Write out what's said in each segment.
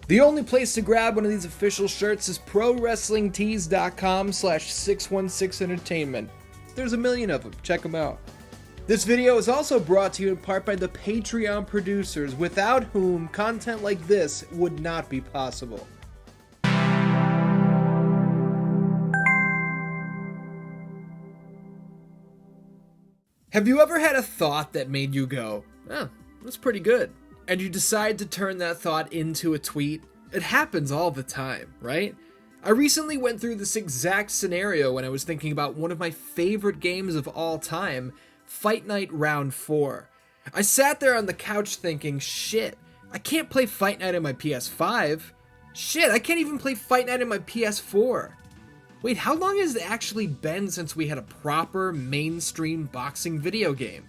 The only place to grab one of these official shirts is prowrestlingtees.com/616entertainment. There's a million of them, check them out. This video is also brought to you in part by the Patreon producers, without whom content like this would not be possible. Have you ever had a thought that made you go, oh, that's pretty good, and you decide to turn that thought into a tweet? It happens all the time, right? I recently went through this exact scenario when I was thinking about one of my favorite games of all time, Fight Night Round 4. I sat there on the couch thinking, shit, I can't play Fight Night on my PS5. Shit, I can't even play Fight Night on my PS4. Wait, how long has it actually been since we had a proper mainstream boxing video game?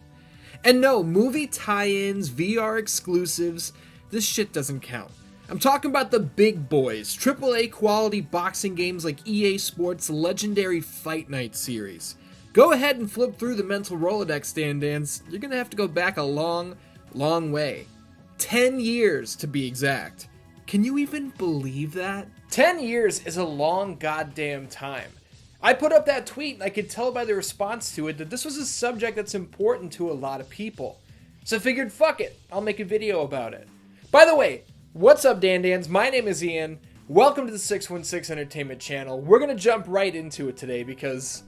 And no, movie tie-ins, VR exclusives, this shit doesn't count. I'm talking about the big boys, AAA quality boxing games like EA Sports' legendary Fight Night series. Go ahead and flip through the mental Rolodex, Dan-Dans. You're gonna have to go back a long, long way. 10 years to be exact. Can you even believe that? 10 years is a long goddamn time. I put up that tweet and I could tell by the response to it that this was a subject that's important to a lot of people. So I figured, fuck it, I'll make a video about it. By the way, what's up, Dan-Dans? My name is Ian. Welcome to the 616 Entertainment channel. We're gonna jump right into it today because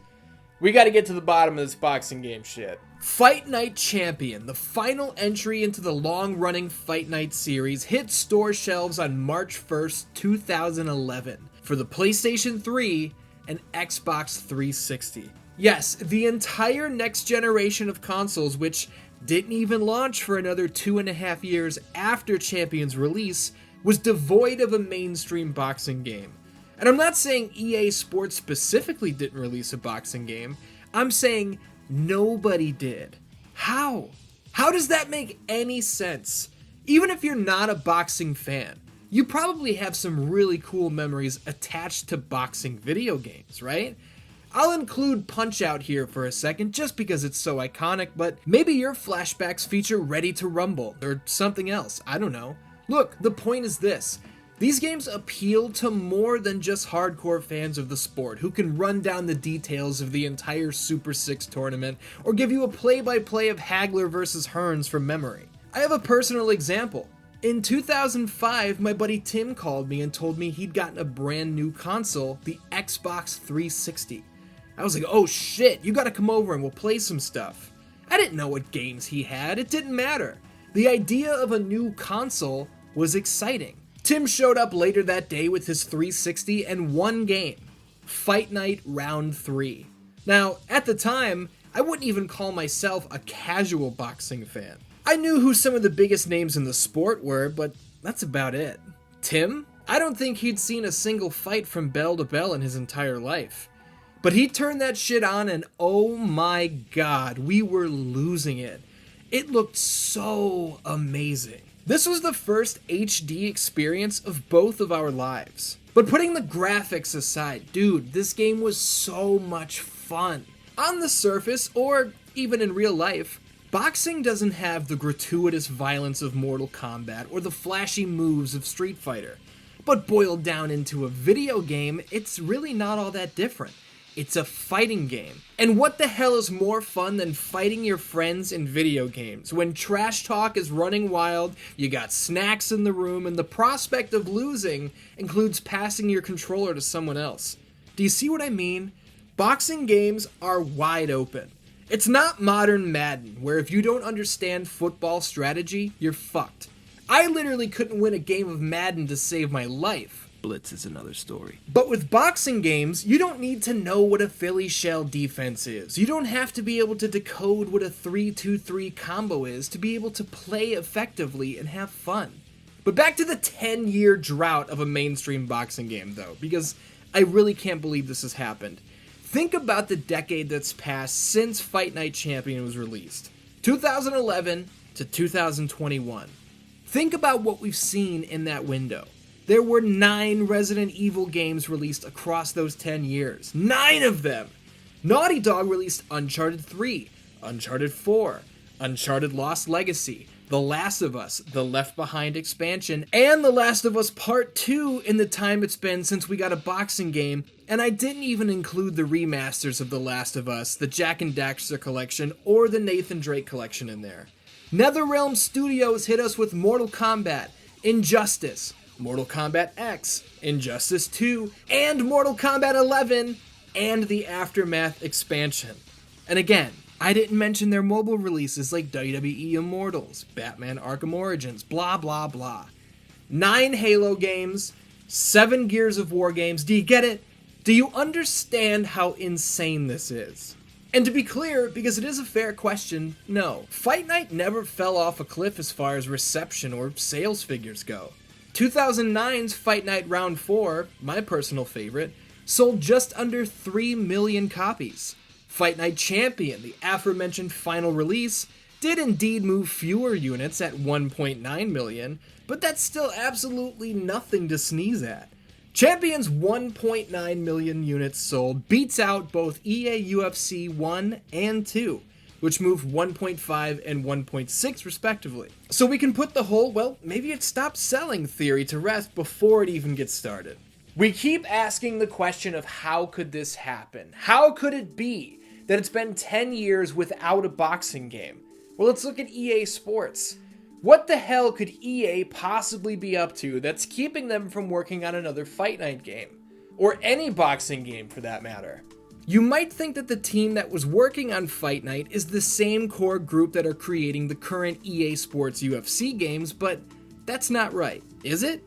we gotta get to the bottom of this boxing game shit. Fight Night Champion, the final entry into the long-running Fight Night series, hit store shelves on March 1st, 2011 for the PlayStation 3 and Xbox 360. Yes, the entire next generation of consoles, which didn't even launch for another 2.5 years after Champion's release, was devoid of a mainstream boxing game. And I'm not saying EA Sports specifically didn't release a boxing game, I'm saying nobody did. How? How does that make any sense? Even if you're not a boxing fan, you probably have some really cool memories attached to boxing video games, right? I'll include Punch-Out here for a second just because it's so iconic, but maybe your flashbacks feature Ready to Rumble or something else, I don't know. Look, the point is this. These games appeal to more than just hardcore fans of the sport who can run down the details of the entire Super 6 tournament or give you a play-by-play of Hagler versus Hearns from memory. I have a personal example. In 2005, my buddy Tim called me and told me he'd gotten a brand new console, the Xbox 360. I was like, oh shit, you gotta come over and we'll play some stuff. I didn't know what games he had, it didn't matter. The idea of a new console was exciting. Tim showed up later that day with his 360 and one game, Fight Night Round 3. Now, at the time, I wouldn't even call myself a casual boxing fan. I knew who some of the biggest names in the sport were, but that's about it. Tim? I don't think he'd seen a single fight from bell to bell in his entire life. But he turned that shit on and oh my god, we were losing it. It looked so amazing. This was the first HD experience of both of our lives. But putting the graphics aside, dude, this game was so much fun. On the surface, or even in real life, boxing doesn't have the gratuitous violence of Mortal Kombat or the flashy moves of Street Fighter. But boiled down into a video game, it's really not all that different. It's a fighting game. And what the hell is more fun than fighting your friends in video games? When trash talk is running wild, you got snacks in the room, and the prospect of losing includes passing your controller to someone else. Do you see what I mean? Boxing games are wide open. It's not modern Madden, where if you don't understand football strategy, you're fucked. I literally couldn't win a game of Madden to save my life. Blitz is another story. But with boxing games, you don't need to know what a Philly shell defense is. You don't have to be able to decode what a 3-2-3 combo is to be able to play effectively and have fun. But back to the 10-year drought of a mainstream boxing game, though, because I really can't believe this has happened. Think about the decade that's passed since Fight Night Champion was released. 2011 to 2021. Think about what we've seen in that window. There were 9 Resident Evil games released across those 10 years. 9 of them! Naughty Dog released Uncharted 3, Uncharted 4, Uncharted Lost Legacy, The Last of Us, the Left Behind expansion, and The Last of Us Part 2 in the time it's been since we got a boxing game, and I didn't even include the remasters of The Last of Us, the Jak and Daxter collection, or the Nathan Drake collection in there. NetherRealm Studios hit us with Mortal Kombat, Injustice, Mortal Kombat X, Injustice 2, and Mortal Kombat 11, and the Aftermath expansion. And again, I didn't mention their mobile releases like WWE Immortals, Batman Arkham Origins, blah blah blah. 9 Halo games, 7 Gears of War games. Do you get it? Do you understand how insane this is? And to be clear, because it is a fair question, no. Fight Night never fell off a cliff as far as reception or sales figures go. 2009's Fight Night Round 4, my personal favorite, sold just under 3 million copies. Fight Night Champion, the aforementioned final release, did indeed move fewer units at 1.9 million, but that's still absolutely nothing to sneeze at. Champion's 1.9 million units sold beats out both EA UFC 1 and 2, which moved 1.5 and 1.6 respectively. So we can put the whole, well, maybe it stopped selling theory to rest before it even gets started. We keep asking the question of how could this happen? How could it be that it's been 10 years without a boxing game? Well, let's look at EA Sports. What the hell could EA possibly be up to that's keeping them from working on another Fight Night game? Or any boxing game for that matter? You might think that the team that was working on Fight Night is the same core group that are creating the current EA Sports UFC games, but that's not right, is it?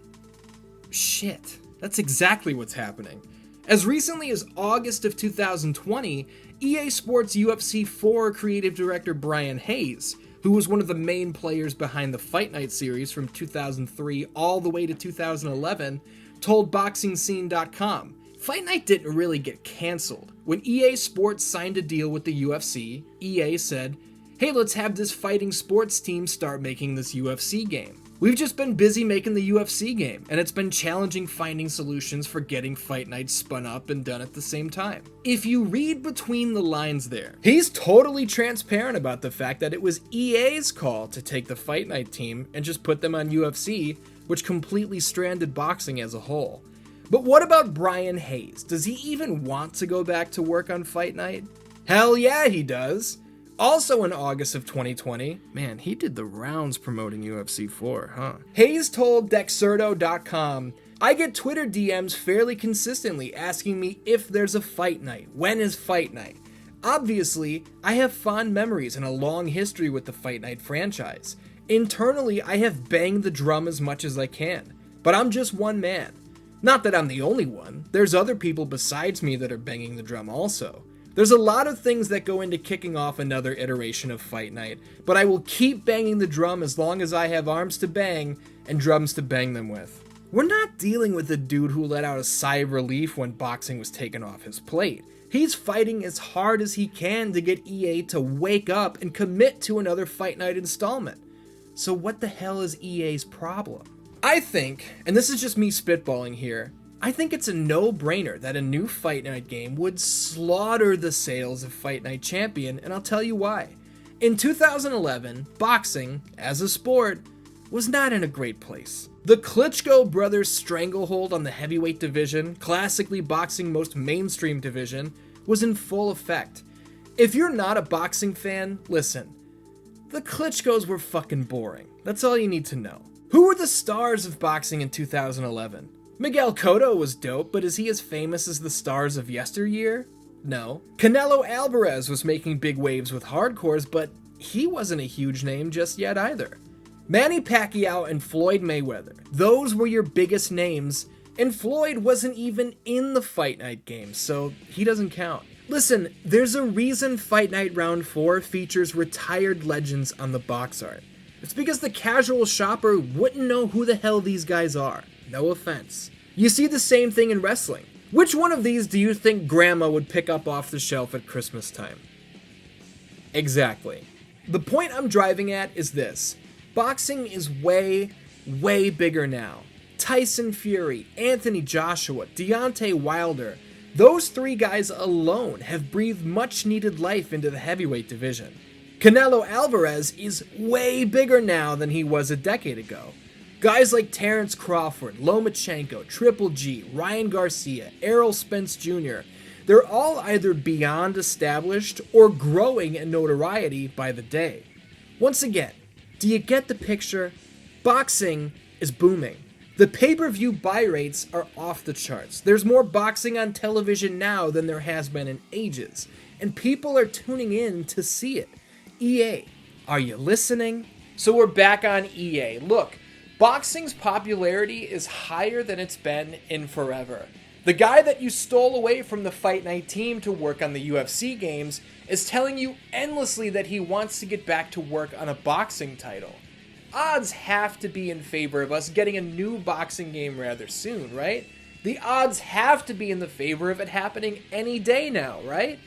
Shit, that's exactly what's happening. As recently as August of 2020, EA Sports UFC 4 creative director Brian Hayes, who was one of the main players behind the Fight Night series from 2003 all the way to 2011, told BoxingScene.com, Fight Night didn't really get cancelled. When EA Sports signed a deal with the UFC, EA said, hey, let's have this fighting sports team start making this UFC game. We've just been busy making the UFC game, and it's been challenging finding solutions for getting Fight Night spun up and done at the same time. If you read between the lines there, he's totally transparent about the fact that it was EA's call to take the Fight Night team and just put them on UFC, which completely stranded boxing as a whole. But what about Brian Hayes? Does he even want to go back to work on Fight Night? Hell yeah, he does. Also in August of 2020, man, he did the rounds promoting UFC 4, huh? Hayes told Dexerto.com, I get Twitter DMs fairly consistently asking me if there's a Fight Night. When is Fight Night? Obviously, I have fond memories and a long history with the Fight Night franchise. Internally, I have banged the drum as much as I can, but I'm just one man. Not that I'm the only one, there's other people besides me that are banging the drum also. There's a lot of things that go into kicking off another iteration of Fight Night, but I will keep banging the drum as long as I have arms to bang and drums to bang them with. We're not dealing with a dude who let out a sigh of relief when boxing was taken off his plate. He's fighting as hard as he can to get EA to wake up and commit to another Fight Night installment. So what the hell is EA's problem? I think, and this is just me spitballing here, I think it's a no-brainer that a new Fight Night game would slaughter the sales of Fight Night Champion, and I'll tell you why. In 2011, boxing, as a sport, was not in a great place. The Klitschko brothers' stranglehold on the heavyweight division, classically boxing's most mainstream division, was in full effect. If you're not a boxing fan, listen. The Klitschkos were fucking boring. That's all you need to know. Who were the stars of boxing in 2011? Miguel Cotto was dope, but is he as famous as the stars of yesteryear? No. Canelo Alvarez was making big waves with hardcores, but he wasn't a huge name just yet either. Manny Pacquiao and Floyd Mayweather, those were your biggest names, and Floyd wasn't even in the Fight Night game, so he doesn't count. Listen, there's a reason Fight Night Round 4 features retired legends on the box art. It's because the casual shopper wouldn't know who the hell these guys are. No offense. You see the same thing in wrestling. Which one of these do you think grandma would pick up off the shelf at Christmas time? Exactly. The point I'm driving at is this. Boxing is way, way bigger now. Tyson Fury, Anthony Joshua, Deonte Wilder, those 3 guys alone have breathed much needed life into the heavyweight division. Canelo Alvarez is way bigger now than he was a decade ago. Guys like Terrence Crawford, Lomachenko, Triple G, Ryan Garcia, Errol Spence Jr., they're all either beyond established or growing in notoriety by the day. Once again, do you get the picture? Boxing is booming. The pay-per-view buy rates are off the charts. There's more boxing on television now than there has been in ages, and people are tuning in to see it. EA, are you listening? So we're back on EA. Look, boxing's popularity is higher than it's been in forever. The guy that you stole away from the Fight Night team to work on the UFC games is telling you endlessly that he wants to get back to work on a boxing title. Odds have to be in favor of us getting a new boxing game rather soon, right? The odds have to be in the favor of it happening any day now, right?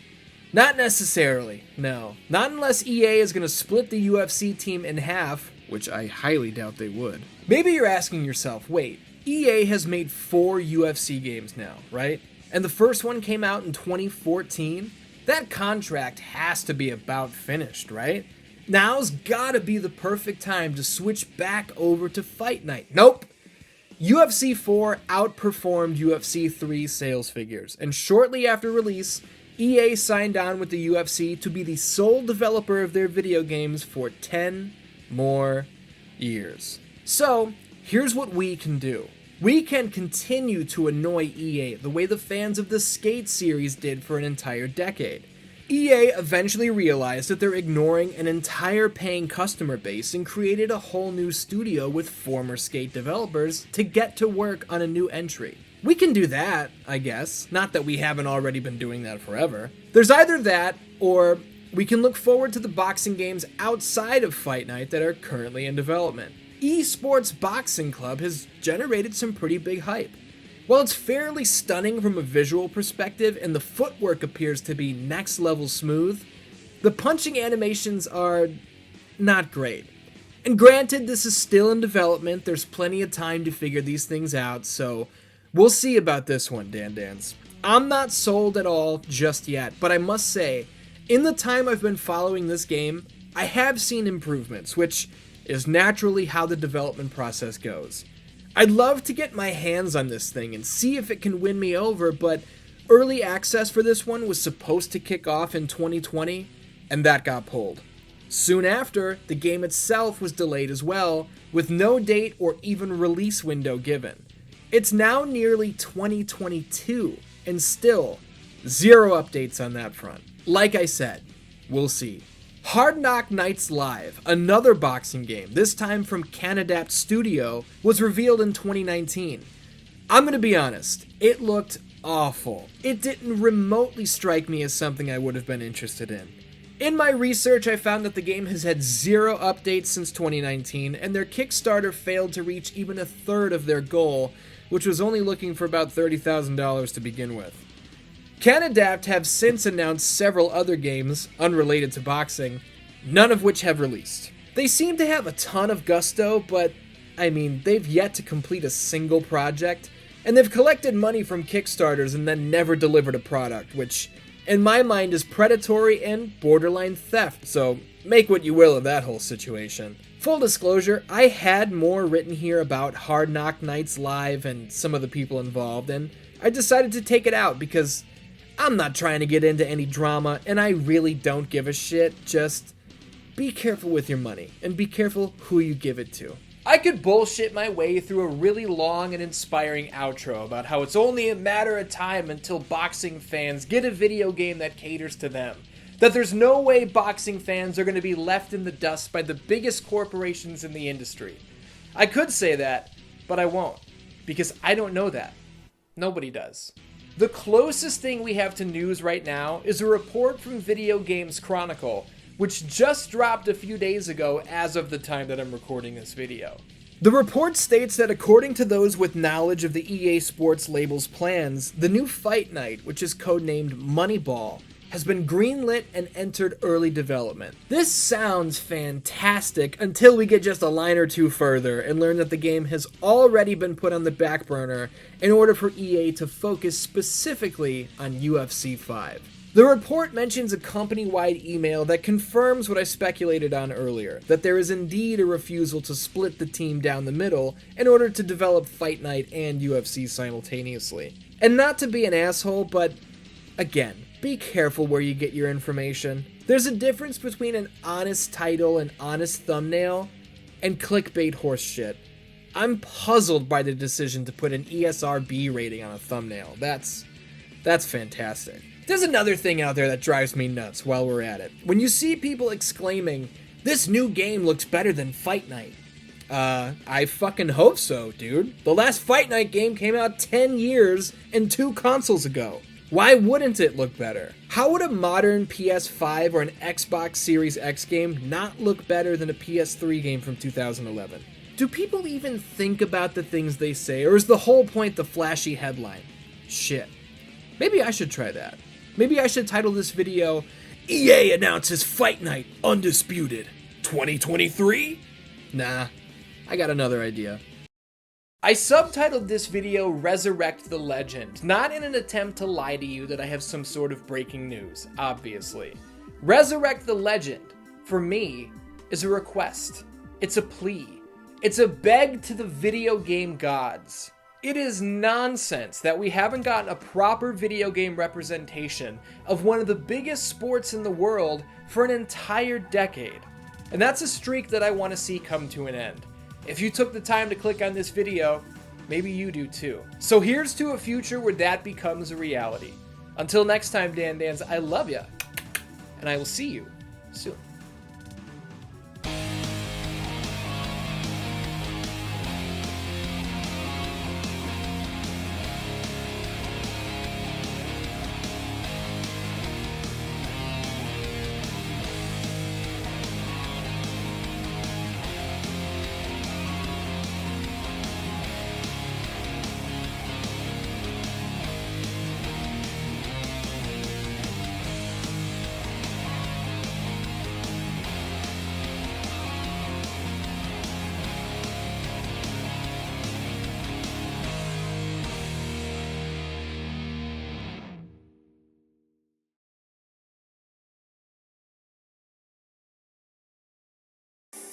Not necessarily, no. Not unless EA is going to split the UFC team in half, which I highly doubt they would. Maybe you're asking yourself, wait, EA has made 4 UFC games now, right? And the first one came out in 2014? That contract has to be about finished, right? Now's gotta be the perfect time to switch back over to Fight Night. Nope! UFC 4 outperformed UFC 3 sales figures, and shortly after release, EA signed on with the UFC to be the sole developer of their video games for 10 more years. So, here's what we can do. We can continue to annoy EA the way the fans of the Skate series did for an entire decade. EA eventually realized that they're ignoring an entire paying customer base and created a whole new studio with former Skate developers to get to work on a new entry. We can do that, I guess. Not that we haven't already been doing that forever. There's either that, or we can look forward to the boxing games outside of Fight Night that are currently in development. Esports Boxing Club has generated some pretty big hype. While it's fairly stunning from a visual perspective and the footwork appears to be next level smooth, the punching animations are not great. And granted, this is still in development, there's plenty of time to figure these things out, so we'll see about this one, Dan. I'm not sold at all just yet, but I must say, in the time I've been following this game, I have seen improvements, which is naturally how the development process goes. I'd love to get my hands on this thing and see if it can win me over, but early access for this one was supposed to kick off in 2020, and that got pulled. Soon after, the game itself was delayed as well, with no date or even release window given. It's now nearly 2022, and still, zero updates on that front. Like I said, we'll see. Hard Knock Nights Live, another boxing game, this time from Canadapt Studio, was revealed in 2019. I'm gonna be honest, it looked awful. It didn't remotely strike me as something I would have been interested in. In my research, I found that the game has had 0 updates since 2019, and their Kickstarter failed to reach even a third of their goal, which was only looking for about $30,000 to begin with. Canadapt have since announced several other games, unrelated to boxing, none of which have released. They seem to have a ton of gusto, but, they've yet to complete a single project, and they've collected money from Kickstarters and then never delivered a product, which, in my mind, is predatory and borderline theft, so make what you will of that whole situation. Full disclosure, I had more written here about Hard Knock Nights Live and some of the people involved, and I decided to take it out because I'm not trying to get into any drama, and I really don't give a shit. Just be careful with your money, and be careful who you give it to. I could bullshit my way through a really long and inspiring outro about how it's only a matter of time until boxing fans get a video game that caters to them. That there's no way boxing fans are going to be left in the dust by the biggest corporations in the industry. I could say that, but I won't, because I don't know that. Nobody does. The closest thing we have to news right now is a report from Video Games Chronicle, which just dropped a few days ago as of the time that I'm recording this video. The report states that according to those with knowledge of the EA Sports label's plans, the new Fight Night, which is codenamed Moneyball, has been greenlit and entered early development. This sounds fantastic until we get just a line or two further and learn that the game has already been put on the back burner in order for EA to focus specifically on UFC 5. The report mentions a company-wide email that confirms what I speculated on earlier, that there is indeed a refusal to split the team down the middle in order to develop Fight Night and UFC simultaneously. And not to be an asshole, but again, be careful where you get your information. There's a difference between an honest title and honest thumbnail and clickbait horse shit. I'm puzzled by the decision to put an ESRB rating on a thumbnail. That's fantastic. There's another thing out there that drives me nuts while we're at it. When you see people exclaiming, "This new game looks better than Fight Night." I fucking hope so, dude. The last Fight Night game came out 10 years and 2 consoles ago. Why wouldn't it look better? How would a modern PS5 or an Xbox Series X game not look better than a PS3 game from 2011? Do people even think about the things they say, or is the whole point the flashy headline? Shit. Maybe I should try that. Maybe I should title this video, "EA announces Fight Night Undisputed 2023? Nah, I got another idea. I subtitled this video Resurrect the Legend, not in an attempt to lie to you that I have some sort of breaking news, obviously. Resurrect the Legend, for me, is a request. It's a plea. It's a beg to the video game gods. It is nonsense that we haven't gotten a proper video game representation of one of the biggest sports in the world for an entire decade. And that's a streak that I want to see come to an end. If you took the time to click on this video, maybe you do too. So here's to a future where that becomes a reality. Until next time, Dan Dans, I love ya, and I will see you soon.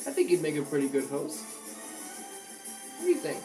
I think you'd make a pretty good host. What do you think?